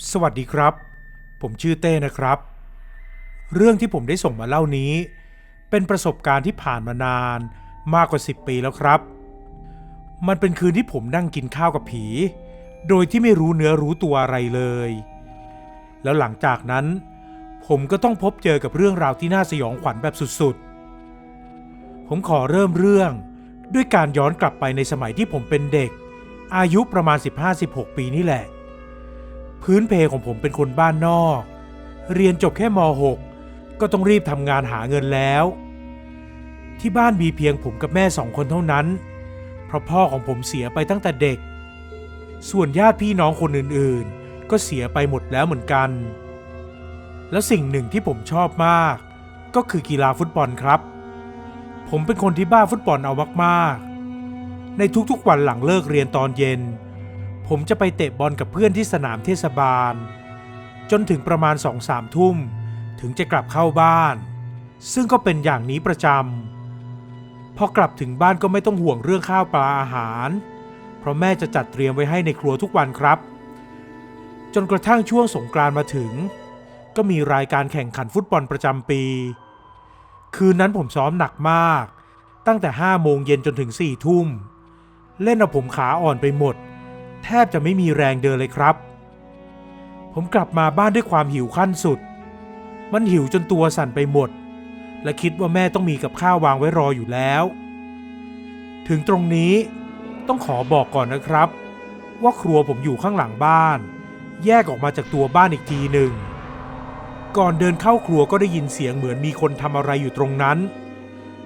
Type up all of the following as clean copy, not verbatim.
สวัสดีครับผมชื่อเต้นะครับเรื่องที่ผมได้ส่งมาเล่านี้เป็นประสบการณ์ที่ผ่านมานานมากกว่า10 ปีแล้วครับมันเป็นคืนที่ผมนั่งกินข้าวกับผีโดยที่ไม่รู้เนื้อรู้ตัวอะไรเลยแล้วหลังจากนั้นผมก็ต้องพบเจอกับเรื่องราวที่น่าสยองขวัญแบบสุดๆผมขอเริ่มเรื่องด้วยการย้อนกลับไปในสมัยที่ผมเป็นเด็กอายุประมาณ15-16 ปีนี่แหละพื้นเพของผมเป็นคนบ้านนอกเรียนจบแค่ม.6 ก็ต้องรีบทำงานหาเงินแล้วที่บ้านมีเพียงผมกับแม่2 คนเท่านั้นเพราะพ่อของผมเสียไปตั้งแต่เด็กส่วนญาติพี่น้องคนอื่นๆก็เสียไปหมดแล้วเหมือนกันแล้วสิ่งหนึ่งที่ผมชอบมากก็คือกีฬาฟุตบอลครับผมเป็นคนที่บ้าฟุตบอลเอามากๆในทุกๆวันหลังเลิกเรียนตอนเย็นผมจะไปเตะบอลกับเพื่อนที่สนามเทศบาลจนถึงประมาณ 2-3 ทุ่มถึงจะกลับเข้าบ้านซึ่งก็เป็นอย่างนี้ประจำพอกลับถึงบ้านก็ไม่ต้องห่วงเรื่องข้าวปลาอาหารเพราะแม่จะจัดเตรียมไว้ให้ในครัวทุกวันครับจนกระทั่งช่วงสงกรานต์มาถึงก็มีรายการแข่งขันฟุตบอลประจำปีคืนนั้นผมซ้อมหนักมากตั้งแต่5 โมงเย็นจนถึง4 ทุ่มเล่นเอาผมขาอ่อนไปหมดแทบจะไม่มีแรงเดินเลยครับผมกลับมาบ้านด้วยความหิวขั้นสุดมันหิวจนตัวสั่นไปหมดและคิดว่าแม่ต้องมีกับข้าววางไว้รออยู่แล้วถึงตรงนี้ต้องขอบอกก่อนนะครับว่าครัวผมอยู่ข้างหลังบ้านแยกออกมาจากตัวบ้านอีกทีหนึ่งก่อนเดินเข้าครัวก็ได้ยินเสียงเหมือนมีคนทำอะไรอยู่ตรงนั้น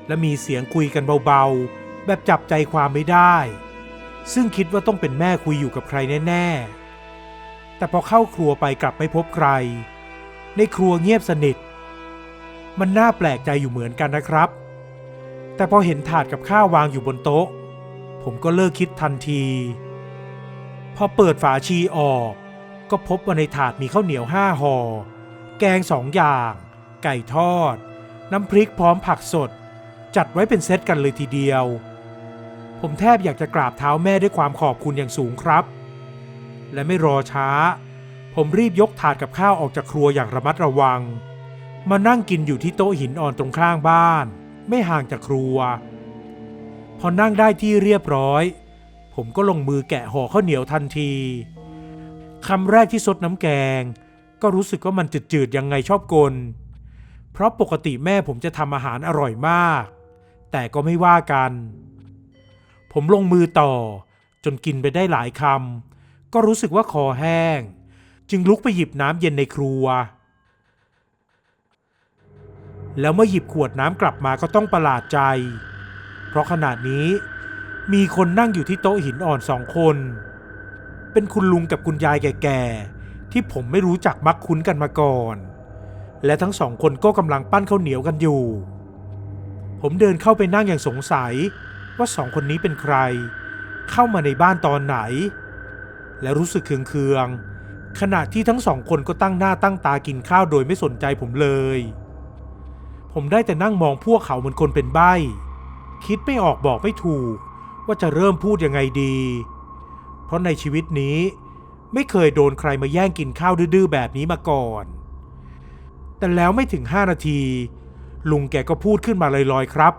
และมีเสียงคุยกันเบาๆแบบจับใจความไม่ได้ซึ่งคิดว่าต้องเป็นแม่คุยอยู่กับใครแน่ๆแต่พอเข้าครัวไปกลับไม่พบใครในครัวเงียบสนิทมันน่าแปลกใจอยู่เหมือนกันนะครับแต่พอเห็นถาดกับข้าววางอยู่บนโต๊ะผมก็เลิกคิดทันทีพอเปิดฝาชีออกก็พบว่าในถาดมีข้าวเหนียว5 ห่อแกง2 อย่างไก่ทอดน้ำพริกพร้อมผักสดจัดไว้เป็นเซตกันเลยทีเดียวผมแทบอยากจะกราบเท้าแม่ด้วยความขอบคุณอย่างสูงครับและไม่รอช้าผมรีบยกถาดกับข้าวออกจากครัวอย่างระมัดระวังมานั่งกินอยู่ที่โต๊ะหินอ่อนตรงข้างบ้านไม่ห่างจากครัวพอนั่งได้ที่เรียบร้อยผมก็ลงมือแกะห่อข้าวเหนียวทันทีคำแรกที่ซดน้ำแกงก็รู้สึกว่ามันจืดๆยังไงชอบกลเพราะปกติแม่ผมจะทำอาหารอร่อยมากแต่ก็ไม่ว่ากันผมลงมือต่อจนกินไปได้หลายคำก็รู้สึกว่าคอแห้งจึงลุกไปหยิบน้ำเย็นในครัวแล้วเมื่อหยิบขวดน้ำกลับมาก็ต้องประหลาดใจเพราะขณะนี้มีคนนั่งอยู่ที่โต๊ะหินอ่อน2 คนเป็นคุณลุงกับคุณยายแก่ๆที่ผมไม่รู้จักมักคุ้นกันมาก่อนและทั้ง2 คนก็กำลังปั้นข้าวเหนียวกันอยู่ผมเดินเข้าไปนั่งอย่างสงสัยว่า2 คนนี้เป็นใครเข้ามาในบ้านตอนไหนและรู้สึกเคืองๆขณะที่ทั้ง2 คนก็ตั้งหน้าตั้งตากินข้าวโดยไม่สนใจผมเลยผมได้แต่นั่งมองพวกเขาเหมือนคนเป็นใบ้คิดไม่ออกบอกไม่ถูกว่าจะเริ่มพูดยังไงดีเพราะในชีวิตนี้ไม่เคยโดนใครมาแย่งกินข้าวดื้อๆแบบนี้มาก่อนแต่แล้วไม่ถึง5 นาทีลุงแกก็พูดขึ้นมาลอยๆครับ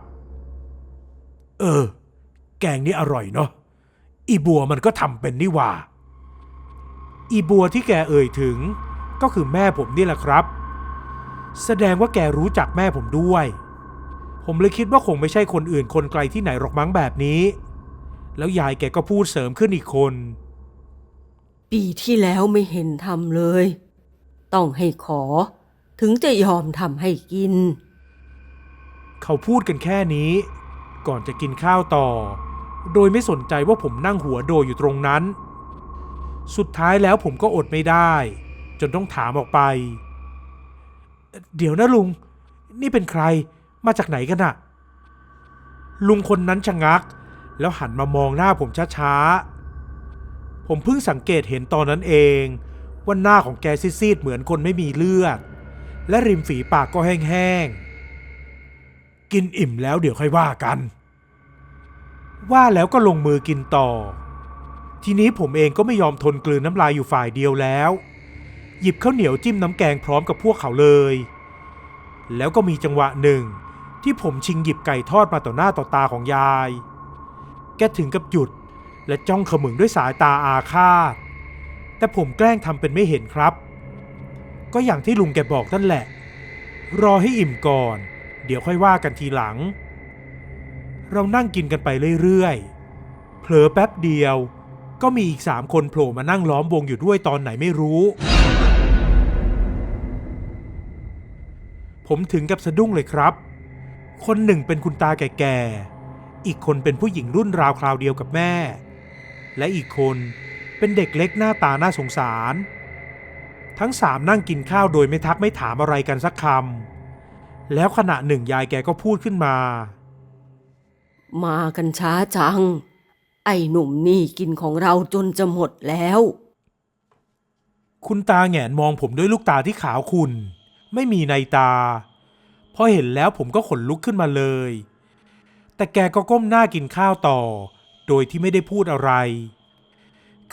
แกงนี่อร่อยเนาะอีบัวมันก็ทำเป็นนี่หว่าอีบัวที่แกเอ่ยถึงก็คือแม่ผมนี่แหละครับแสดงว่าแกรู้จักแม่ผมด้วยผมเลยคิดว่าคงไม่ใช่คนอื่นคนไกลที่ไหนหรอกมั้งแบบนี้แล้วยายแกก็พูดเสริมขึ้นอีกคนปีที่แล้วไม่เห็นทำเลยต้องให้ขอถึงจะยอมทำให้กินเขาพูดกันแค่นี้ก่อนจะกินข้าวต่อโดยไม่สนใจว่าผมนั่งหัวโดอยู่ตรงนั้นสุดท้ายแล้วผมก็อดไม่ได้จนต้องถามออกไปเดี๋ยวนะลุงนี่เป็นใครมาจากไหนกันอะลุงคนนั้นชะงักแล้วหันมามองหน้าผมช้าๆผมเพิ่งสังเกตเห็นตอนนั้นเองว่าหน้าของแกซีดๆเหมือนคนไม่มีเลือดและริมฝีปากก็แห้งๆกินอิ่มแล้วเดี๋ยวค่อยว่ากันว่าแล้วก็ลงมือกินต่อทีนี้ผมเองก็ไม่ยอมทนกลืนน้ำลายอยู่ฝ่ายเดียวแล้ว หยิบข้าวเหนียวจิ้มน้ำแกงพร้อมกับพวกเขาเลยแล้วก็มีจังหวะหนึ่งที่ผมชิงหยิบไก่ทอดมาต่อหน้าต่อตาของยายแกถึงกับหยุดและจ้องเขมึงด้วยสายตาอาฆาตแต่ผมแกล้งทำเป็นไม่เห็นครับก็อย่างที่ลุงแกบอกนั่นแหละรอให้อิ่มก่อนเดี๋ยวค่อยว่ากันทีหลังเรานั่งกินกันไปเรื่อยๆเผลอแป๊บเดียวก็มีอีก3 คนโผล่มานั่งล้อมวงอยู่ด้วยตอนไหนไม่รู้ผมถึงกับสะดุ้งเลยครับคนหนึ่งเป็นคุณตาแก่ๆอีกคนเป็นผู้หญิงรุ่นราวคราวเดียวกับแม่และอีกคนเป็นเด็กเล็กหน้าตาน่าสงสารทั้ง3นั่งกินข้าวโดยไม่ทักไม่ถามอะไรกันสักคำแล้วขณะหนึ่งยายแกก็พูดขึ้นมามากันช้าจังไอ้หนุ่มนี่กินของเราจนจะหมดแล้วคุณตาแหงนมองผมด้วยลูกตาที่ขาวขุ่นไม่มีในตาพอเห็นแล้วผมก็ขนลุกขึ้นมาเลยแต่แกก็ก้มหน้ากินข้าวต่อโดยที่ไม่ได้พูดอะไร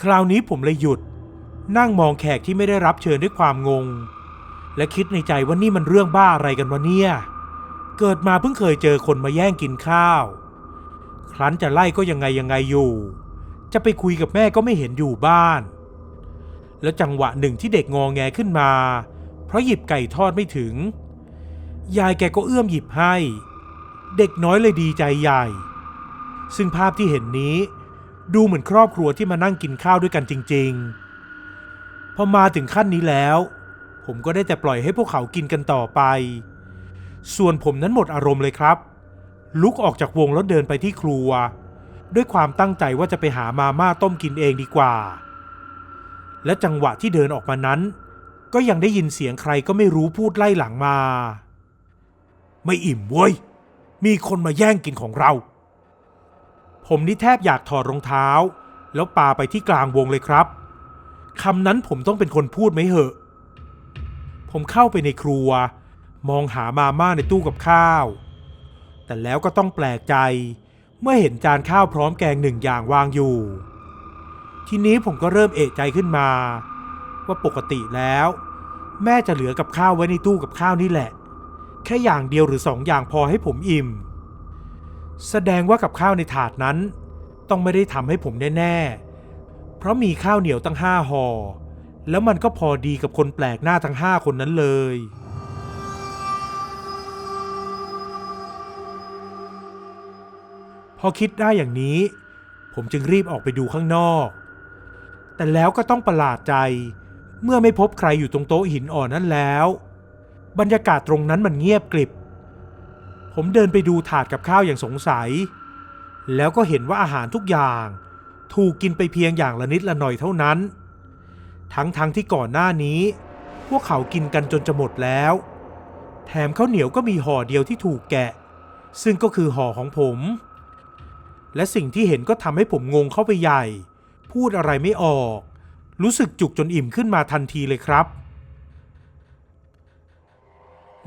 คราวนี้ผมเลยหยุดนั่งมองแขกที่ไม่ได้รับเชิญด้วยความงงและคิดในใจว่านี่มันเรื่องบ้าอะไรกันวะเนี่ยเกิดมาเพิ่งเคยเจอคนมาแย่งกินข้าวครั้นจะไล่ก็ยังไงอยู่จะไปคุยกับแม่ก็ไม่เห็นอยู่บ้านแล้วจังหวะหนึ่งที่เด็กงอแงขึ้นมาเพราะหยิบไก่ทอดไม่ถึงยายแกก็เอื้อมหยิบให้เด็กน้อยเลยดีใจใหญ่ซึ่งภาพที่เห็นนี้ดูเหมือนครอบครัวที่มานั่งกินข้าวด้วยกันจริงๆพอมาถึงขั้นนี้แล้วผมก็ได้แต่ปล่อยให้พวกเขากินกันต่อไปส่วนผมนั้นหมดอารมณ์เลยครับลุกออกจากวงแล้วเดินไปที่ครัวด้วยความตั้งใจว่าจะไปหามาม่าต้มกินเองดีกว่าและจังหวะที่เดินออกมานั้นก็ยังได้ยินเสียงใครก็ไม่รู้พูดไล่หลังมาไม่อิ่มเว้ยมีคนมาแย่งกินของเราผมนี่แทบอยากถอดรองเท้าแล้วปาไปที่กลางวงเลยครับคำนั้นผมต้องเป็นคนพูดไหมเหอะผมเข้าไปในครัวมองหามาม่าในตู้กับข้าวแต่แล้วก็ต้องแปลกใจเมื่อเห็นจานข้าวพร้อมแกง1 อย่างวางอยู่ทีนี้ผมก็เริ่มเอะใจขึ้นมาว่าปกติแล้วแม่จะเหลือกับข้าวไว้ในตู้กับข้าวนี่แหละแค่อย่างเดียวหรือ2 อย่างพอให้ผมอิ่มแสดงว่ากับข้าวในถาดนั้นต้องไม่ได้ทำให้ผมแน่ๆเพราะมีข้าวเหนียวตั้ง5 ห่อแล้วมันก็พอดีกับคนแปลกหน้าทั้ง5 คนนั้นเลยพอคิดได้อย่างนี้ผมจึงรีบออกไปดูข้างนอกแต่แล้วก็ต้องประหลาดใจเมื่อไม่พบใครอยู่ตรงโต๊ะหินอ่อนนั้นแล้วบรรยากาศตรงนั้นมันเงียบกริบผมเดินไปดูถาดกับข้าวอย่างสงสัยแล้วก็เห็นว่าอาหารทุกอย่างถูกกินไปเพียงอย่างละนิดละหน่อยเท่านั้นทั้งที่ก่อนหน้านี้พวกเขากินกันจนจะหมดแล้วแถมข้าวเหนียวก็มีห่อเดียวที่ถูกแกะซึ่งก็คือห่อของผมและสิ่งที่เห็นก็ทำให้ผมงงเข้าไปใหญ่พูดอะไรไม่ออกรู้สึกจุกจนอิ่มขึ้นมาทันทีเลยครับ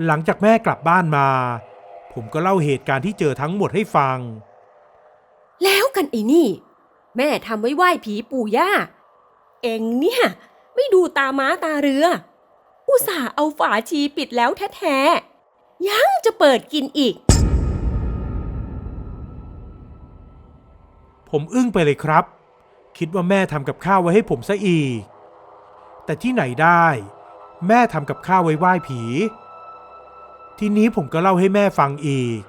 หลังจากแม่กลับบ้านมาผมก็เล่าเหตุการณ์ที่เจอทั้งหมดให้ฟังแล้วกันไอ้นี่แม่ทำไว้ไหว้ผีปู่ย่าเอ็งเนี่ยไม่ดูตาม้าตาเรืออุตส่าห์เอาฝาชีปิดแล้วแท้ๆยังจะเปิดกินอีกผมอึ้งไปเลยครับคิดว่าแม่ทำกับข้าวไว้ให้ผมซะอีกแต่ที่ไหนได้แม่ทำกับข้าวไว้ไหว้ผีทีนี้ผมก็เล่าให้แม่ฟังอีก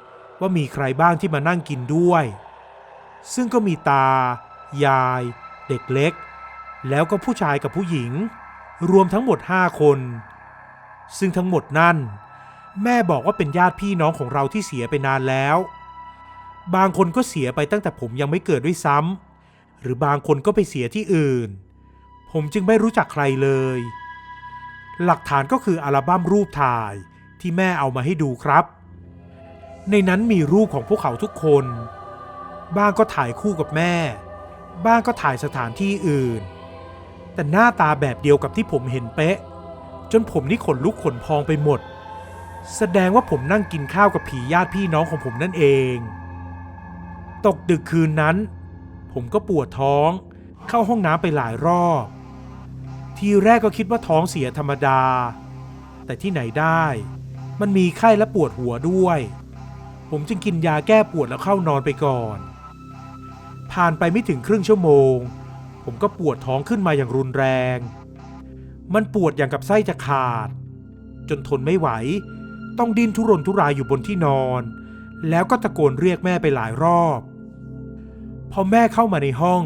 ว่ามีใครบ้างที่มานั่งกินด้วยซึ่งก็มีตายายเด็กเล็กแล้วก็ผู้ชายกับผู้หญิงรวมทั้งหมด5 คนซึ่งทั้งหมดนั่นแม่บอกว่าเป็นญาติพี่น้องของเราที่เสียไปนานแล้วบางคนก็เสียไปตั้งแต่ผมยังไม่เกิดด้วยซ้ำหรือบางคนก็ไปเสียที่อื่นผมจึงไม่รู้จักใครเลยหลักฐานก็คืออัลบั้มรูปถ่ายที่แม่เอามาให้ดูครับในนั้นมีรูปของพวกเขาทุกคนบ้างก็ถ่ายคู่กับแม่บ้างก็ถ่ายสถานที่อื่นแต่หน้าตาแบบเดียวกับที่ผมเห็นเป๊ะจนผมนี่ขนลุกขนพองไปหมดแสดงว่าผมนั่งกินข้าวกับผีญาติพี่น้องของผมนั่นเองตกดึกคืนนั้นผมก็ปวดท้องเข้าห้องน้ำไปหลายรอบ ทีแรกก็คิดว่าท้องเสียธรรมดาแต่ที่ไหนได้มันมีไข้และปวดหัวด้วยผมจึงกินยาแก้ปวดแล้วเข้านอนไปก่อนผ่านไปไม่ถึงครึ่งชั่วโมงผมก็ปวดท้องขึ้นมาอย่างรุนแรงมันปวดอย่างกับไส้จะขาดจนทนไม่ไหวต้องดิ้นทุรนทุรายอยู่บนที่นอนแล้วก็ตะโกนเรียกแม่ไปหลายรอบพอแม่เข้ามาในห้อง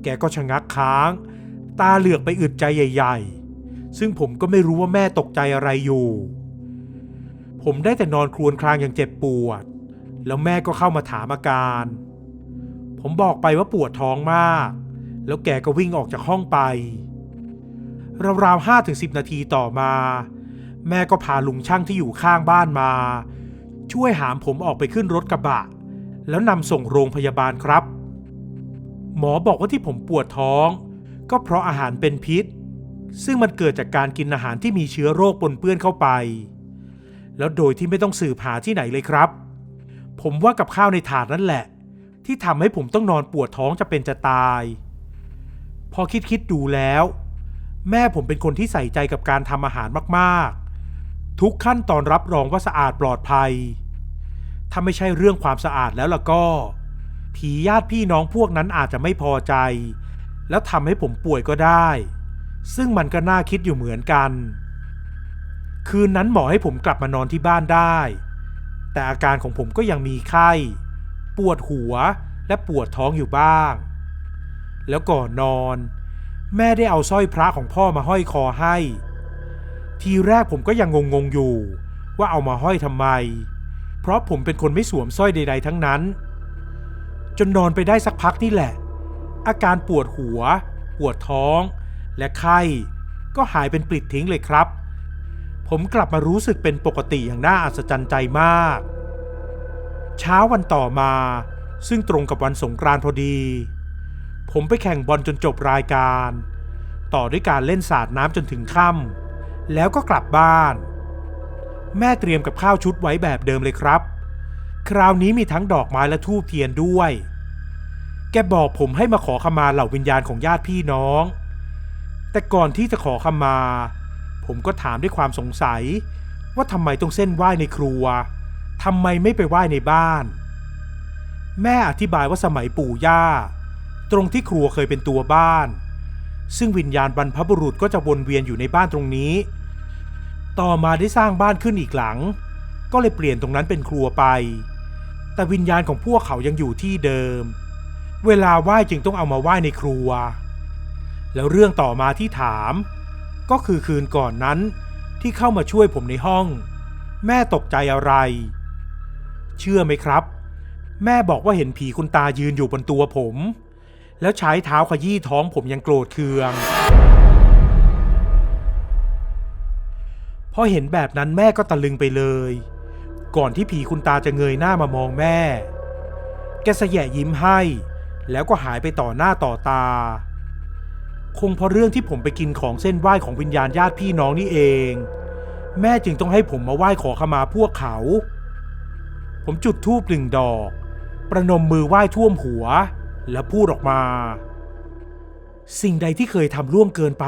แกก็ชะงักค้างตาเหลือกไปอึดใจใหญ่ๆซึ่งผมก็ไม่รู้ว่าแม่ตกใจอะไรอยู่ผมได้แต่นอนครวญครางอย่างเจ็บปวดแล้วแม่ก็เข้ามาถามอาการผมบอกไปว่าปวดท้องมากแล้วแกก็วิ่งออกจากห้องไปราวๆ 5-10 นาทีต่อมาแม่ก็พาลุงช่างที่อยู่ข้างบ้านมาช่วยหามผมออกไปขึ้นรถกระบะแล้วนำส่งโรงพยาบาลครับหมอบอกว่าที่ผมปวดท้องก็เพราะอาหารเป็นพิษซึ่งมันเกิดจากการกินอาหารที่มีเชื้อโรคปนเปื้อนเข้าไปแล้วโดยที่ไม่ต้องสืบหาที่ไหนเลยครับผมว่ากับข้าวในถาดนั่นแหละที่ทำให้ผมต้องนอนปวดท้องจะเป็นจะตายพอคิดดูแล้วแม่ผมเป็นคนที่ใส่ใจกับการทำอาหารมากๆทุกขั้นตอนรับรองว่าสะอาดปลอดภัยถ้าไม่ใช่เรื่องความสะอาดแล้วล่ะก็ผีญาติพี่น้องพวกนั้นอาจจะไม่พอใจแล้วทำให้ผมป่วยก็ได้ซึ่งมันก็น่าคิดอยู่เหมือนกันคืนนั้นหมอให้ผมกลับมานอนที่บ้านได้แต่อาการของผมก็ยังมีไข้ปวดหัวและปวดท้องอยู่บ้างแล้วก่อนนอนแม่ได้เอาสร้อยพระของพ่อมาห้อยคอให้ทีแรกผมก็ยังงงอยู่ว่าเอามาห้อยทำไมเพราะผมเป็นคนไม่สวมสร้อยใดๆทั้งนั้นจนนอนไปได้สักพักนี่แหละอาการปวดหัวปวดท้องและไข้ก็หายเป็นปลิดทิ้งเลยครับผมกลับมารู้สึกเป็นปกติอย่างน่าอัศจรรย์ใจมากเช้าวันต่อมาซึ่งตรงกับวันสงกรานต์พอดีผมไปแข่งบอลจนจบรายการต่อด้วยการเล่นสาดน้ำจนถึงค่ำแล้วก็กลับบ้านแม่เตรียมกับข้าวชุดไว้แบบเดิมเลยครับคราวนี้มีทั้งดอกไม้และธูปเทียนด้วยแกบอกผมให้มาขอขมาเหล่าวิญญาณของญาติพี่น้องแต่ก่อนที่จะขอขมาผมก็ถามด้วยความสงสัยว่าทำไมต้องเส้นไหว้ในครัวทำไมไม่ไปไหว้ในบ้านแม่อธิบายว่าสมัยปู่ย่าตรงที่ครัวเคยเป็นตัวบ้านซึ่งวิญญาณบรรพบุรุษก็จะวนเวียนอยู่ในบ้านตรงนี้ต่อมาได้สร้างบ้านขึ้นอีกหลังก็เลยเปลี่ยนตรงนั้นเป็นครัวไปแต่วิญญาณของพวกเขายังอยู่ที่เดิมเวลาไหว้จึงต้องเอามาไหว้ในครัวแล้วเรื่องต่อมาที่ถามก็คือคืนก่อนนั้นที่เข้ามาช่วยผมในห้องแม่ตกใจอะไรเชื่อไหมครับแม่บอกว่าเห็นผีคุณตายืนอยู่บนตัวผมแล้วใช้เท้าขยี้ท้องผมยังโกรธเคืองพอเห็นแบบนั้นแม่ก็ตะลึงไปเลยก่อนที่ผีคุณตาจะเงยหน้ามามองแม่แกแสะยิ้มให้แล้วก็หายไปต่อหน้าต่อตาคงเพราะเรื่องที่ผมไปกินของเส้นไหว้ของวิญญาณญาติพี่น้องนี่เองแม่จึงต้องให้ผมมาไหว้ขอขมาพวกเขาผมจุดธูป1 ดอกประนมมือไหว้ท่วมหัวแล้วพูดออกมาสิ่งใดที่เคยทำล่วงเกินไป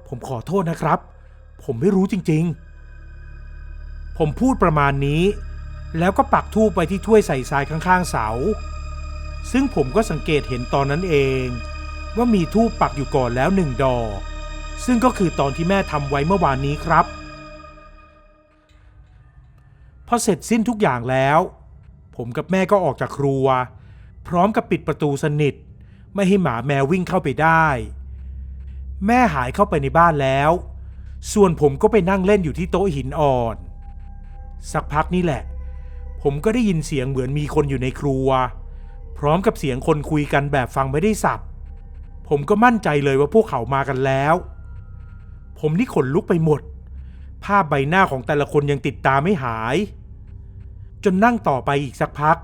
ผมขอโทษนะครับผมไม่รู้จริงๆผมพูดประมาณนี้แล้วก็ปักธูปไปที่ถ้วยใส่ทรายข้างๆเสาซึ่งผมก็สังเกตเห็นตอนนั้นเองว่ามีธูปปักอยู่ก่อนแล้ว1 ดอกซึ่งก็คือตอนที่แม่ทำไว้เมื่อวานนี้ครับพอเสร็จสิ้นทุกอย่างแล้วผมกับแม่ก็ออกจากครัวพร้อมกับปิดประตูสนิทไม่ให้หมาแมววิ่งเข้าไปได้แม่หายเข้าไปในบ้านแล้วส่วนผมก็ไปนั่งเล่นอยู่ที่โต๊ะหินอ่อนสักพักนี่แหละผมก็ได้ยินเสียงเหมือนมีคนอยู่ในครัวพร้อมกับเสียงคนคุยกันแบบฟังไม่ได้สับผมก็มั่นใจเลยว่าพวกเขามากันแล้วผมนี่ขนลุกไปหมดภาพใบหน้าของแต่ละคนยังติดตาไม่หายจนนั่งต่อไปอีกสักพัก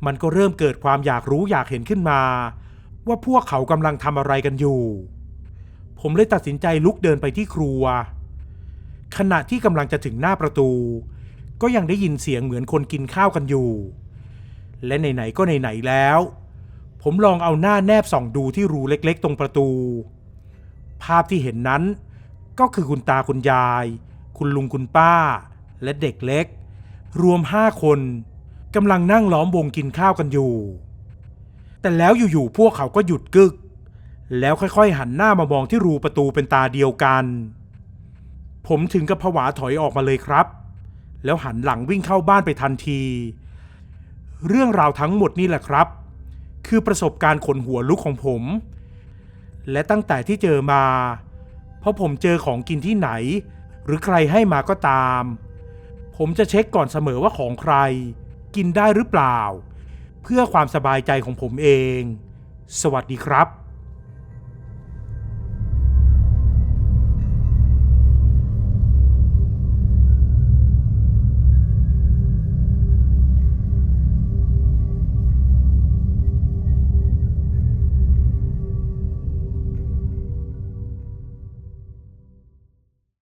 มันก็เริ่มเกิดความอยากรู้อยากเห็นขึ้นมาว่าพวกเขากำลังทำอะไรกันอยู่ผมเลยตัดสินใจลุกเดินไปที่ครัวขณะที่กำลังจะถึงหน้าประตูก็ยังได้ยินเสียงเหมือนคนกินข้าวกันอยู่และไหนๆก็ไหนๆแล้วผมลองเอาหน้าแนบส่องดูที่รูเล็กๆตรงประตูภ ภาพที่เห็นนั้นก็คือคุณตาคุณยายคุณลุงคุณป้าและเด็กเล็กรวม5 คนกำลังนั่งล้อมวงกินข้าวกันอยู่แต่แล้วอยู่ๆพวกเขาก็หยุดกึกแล้วค่อยๆหันหน้ามามองที่รูประตูเป็นตาเดียวกันผมถึงกับผวาถอยออกมาเลยครับแล้วหันหลังวิ่งเข้าบ้านไปทันทีเรื่องราวทั้งหมดนี่แหละครับคือประสบการณ์ขนหัวลุกของผมและตั้งแต่ที่เจอมาพอผมเจอของกินที่ไหนหรือใครให้มาก็ตามผมจะเช็คก่อนเสมอว่าของใครกินได้หรือเปล่าเพื่อความสบายใจของผมเองสวัสดีครับ